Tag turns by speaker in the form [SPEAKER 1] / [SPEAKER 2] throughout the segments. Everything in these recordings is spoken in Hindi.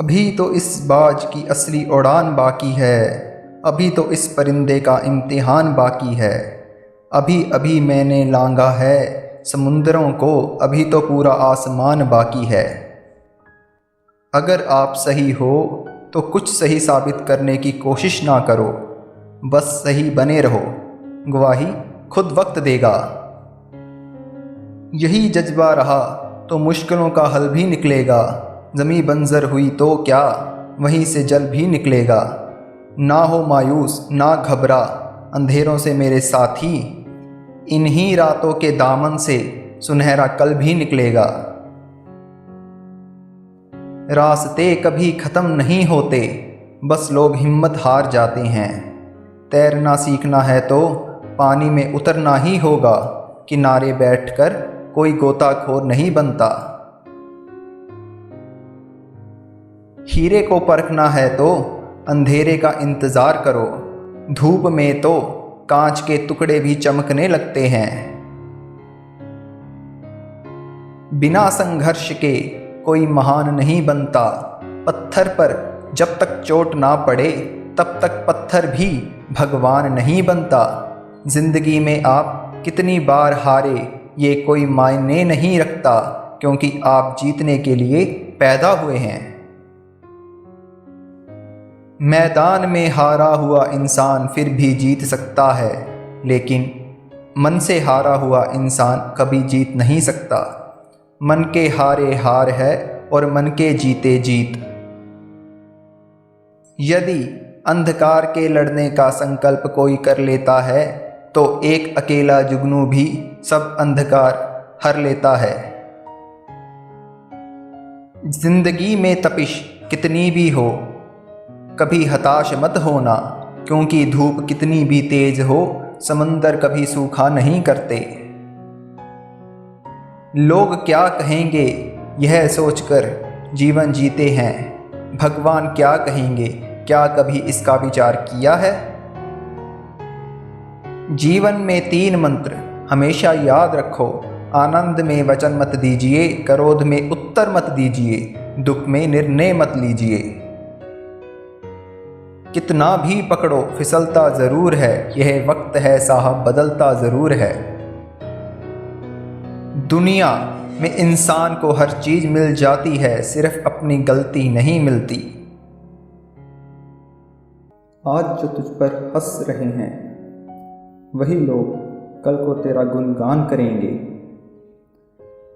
[SPEAKER 1] अभी तो इस बाज की असली उड़ान बाकी है, अभी तो इस परिंदे का इम्तिहान बाकी है। अभी अभी मैंने लांघा है समुंदरों को, अभी तो पूरा आसमान बाकी है। अगर आप सही हो तो कुछ सही साबित करने की कोशिश ना करो, बस सही बने रहो, गवाही खुद वक्त देगा। यही जज्बा रहा तो मुश्किलों का हल भी निकलेगा। ज़मीं बंजर हुई तो क्या, वहीं से जल भी निकलेगा। ना हो मायूस ना घबरा अंधेरों से मेरे साथी, इन्हीं रातों के दामन से सुनहरा कल भी निकलेगा। रास्ते कभी ख़त्म नहीं होते, बस लोग हिम्मत हार जाते हैं। तैरना सीखना है तो पानी में उतरना ही होगा, किनारे बैठकर कोई गोताखोर नहीं बनता। हीरे को परखना है तो अंधेरे का इंतज़ार करो, धूप में तो कांच के टुकड़े भी चमकने लगते हैं। बिना संघर्ष के कोई महान नहीं बनता, पत्थर पर जब तक चोट ना पड़े तब तक पत्थर भी भगवान नहीं बनता। जिंदगी में आप कितनी बार हारे ये कोई मायने नहीं रखता, क्योंकि आप जीतने के लिए पैदा हुए हैं। मैदान में हारा हुआ इंसान फिर भी जीत सकता है, लेकिन मन से हारा हुआ इंसान कभी जीत नहीं सकता। मन के हारे हार है और मन के जीते जीत। यदि अंधकार के लड़ने का संकल्प कोई कर लेता है तो एक अकेला जुगनू भी सब अंधकार हर लेता है। जिंदगी में तपिश कितनी भी हो, कभी हताश मत होना, क्योंकि धूप कितनी भी तेज हो समंदर कभी सूखा नहीं करते। लोग क्या कहेंगे यह सोचकर जीवन जीते हैं, भगवान क्या कहेंगे क्या कभी इसका विचार किया है। जीवन में 3 मंत्र हमेशा याद रखो, आनंद में वचन मत दीजिए, क्रोध में उत्तर मत दीजिए, दुख में निर्णय मत लीजिए। कितना भी पकड़ो फिसलता ज़रूर है, यह वक्त है साहब बदलता ज़रूर है। दुनिया में इंसान को हर चीज़ मिल जाती है, सिर्फ अपनी गलती नहीं मिलती।
[SPEAKER 2] आज जो तुझ पर हंस रहे हैं वही लोग कल को तेरा गुणगान करेंगे।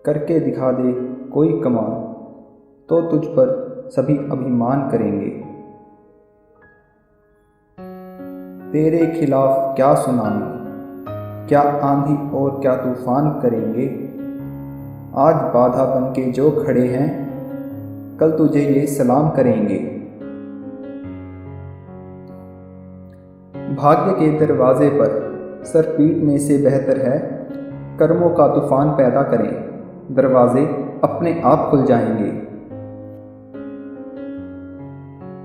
[SPEAKER 2] करके दिखा दे कोई कमाल तो तुझ पर सभी अभिमान करेंगे। तेरे खिलाफ क्या सुनामी, क्या आंधी और क्या तूफान करेंगे। आज बाधा बन के जो खड़े हैं कल तुझे ये सलाम करेंगे। भाग्य के दरवाजे पर सर पीटने से बेहतर है कर्मों का तूफान पैदा करें, दरवाजे अपने आप खुल जाएंगे।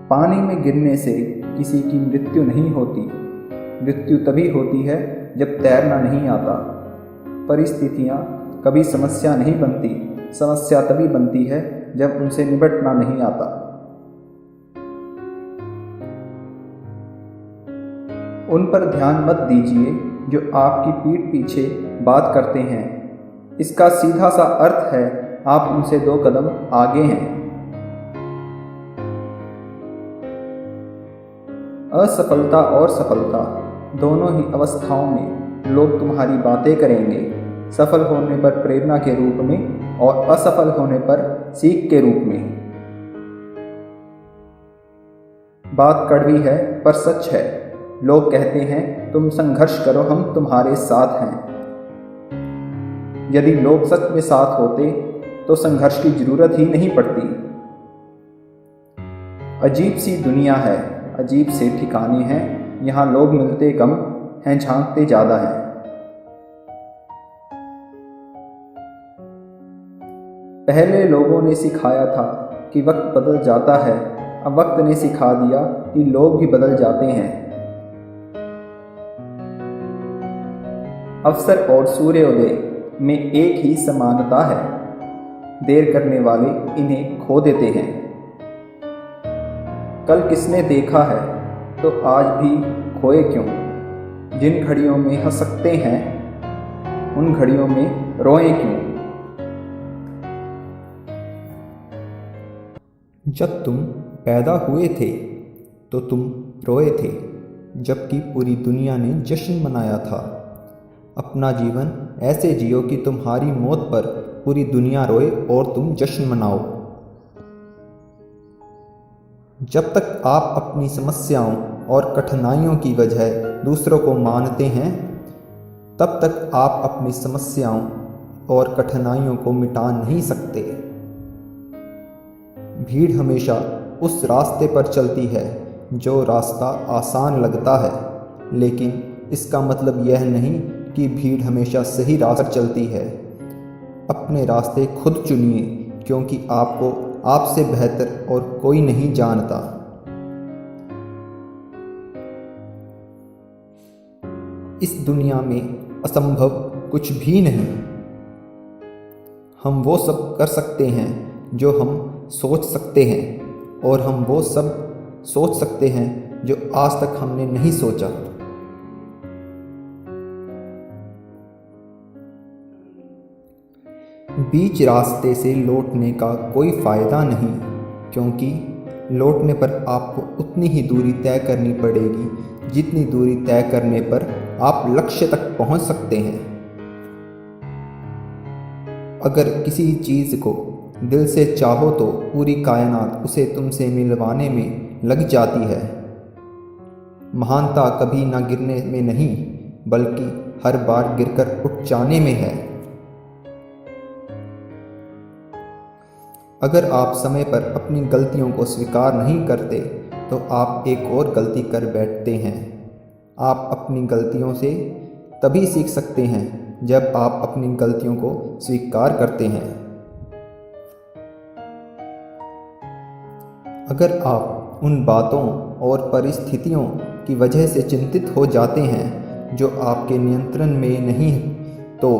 [SPEAKER 2] पानी में गिरने से किसी की मृत्यु नहीं होती, मृत्यु तभी होती है जब तैरना नहीं आता। परिस्थितियाँ कभी समस्या नहीं बनती, समस्या तभी बनती है जब उनसे निपटना नहीं आता। उन पर ध्यान मत दीजिए जो आपकी पीठ पीछे बात करते हैं, इसका सीधा सा अर्थ है आप उनसे 2 कदम आगे हैं। असफलता और सफलता दोनों ही अवस्थाओं में लोग तुम्हारी बातें करेंगे, सफल होने पर प्रेरणा के रूप में और असफल होने पर सीख के रूप में। बात कड़वी है पर सच है, लोग कहते हैं तुम संघर्ष करो हम तुम्हारे साथ हैं। यदि लोग सच में साथ होते तो संघर्ष की जरूरत ही नहीं पड़ती। अजीब सी दुनिया है, अजीब से ठिकाने हैं, यहाँ लोग मिलते कम हैं झांकते ज़्यादा हैं। पहले लोगों ने सिखाया था कि वक्त बदल जाता है, अब वक्त ने सिखा दिया कि लोग भी बदल जाते हैं। अवसर और सूर्योदय में एक ही समानता है, देर करने वाले इन्हें खो देते हैं। कल किसने देखा है तो आज भी खोए क्यों। जिन घड़ियों में हंस सकते हैं उन घड़ियों में रोएं क्यों।
[SPEAKER 1] जब तुम पैदा हुए थे तो तुम रोए थे, जबकि पूरी दुनिया ने जश्न मनाया था। अपना जीवन ऐसे जियो कि तुम्हारी मौत पर पूरी दुनिया रोए और तुम जश्न मनाओ। जब तक आप अपनी समस्याओं और कठिनाइयों की वजह दूसरों को मानते हैं, तब तक आप अपनी समस्याओं और कठिनाइयों को मिटा नहीं सकते। भीड़ हमेशा उस रास्ते पर चलती है जो रास्ता आसान लगता है, लेकिन इसका मतलब यह नहीं कि भीड़ हमेशा सही रास्ते पर चलती है। अपने रास्ते खुद चुनिए, क्योंकि आपको आपसे बेहतर और कोई नहीं जानता। इस दुनिया में असंभव कुछ भी नहीं। हम वो सब कर सकते हैं जो हम सोच सकते हैं, और हम वो सब सोच सकते हैं जो आज तक हमने नहीं सोचा। बीच रास्ते से लौटने का कोई फ़ायदा नहीं, क्योंकि लौटने पर आपको उतनी ही दूरी तय करनी पड़ेगी जितनी दूरी तय करने पर आप लक्ष्य तक पहुंच सकते हैं। अगर किसी चीज़ को दिल से चाहो तो पूरी कायनात उसे तुमसे मिलवाने में लग जाती है। महानता कभी ना गिरने में नहीं, बल्कि हर बार गिरकर उठ जाने में है। अगर आप समय पर अपनी गलतियों को स्वीकार नहीं करते तो आप एक और गलती कर बैठते हैं। आप अपनी गलतियों से तभी सीख सकते हैं जब आप अपनी गलतियों को स्वीकार करते हैं। अगर आप उन बातों और परिस्थितियों की वजह से चिंतित हो जाते हैं जो आपके नियंत्रण में नहीं, तो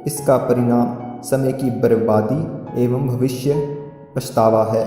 [SPEAKER 1] इसका परिणाम समय की बर्बादी एवं भविष्य पछतावा है।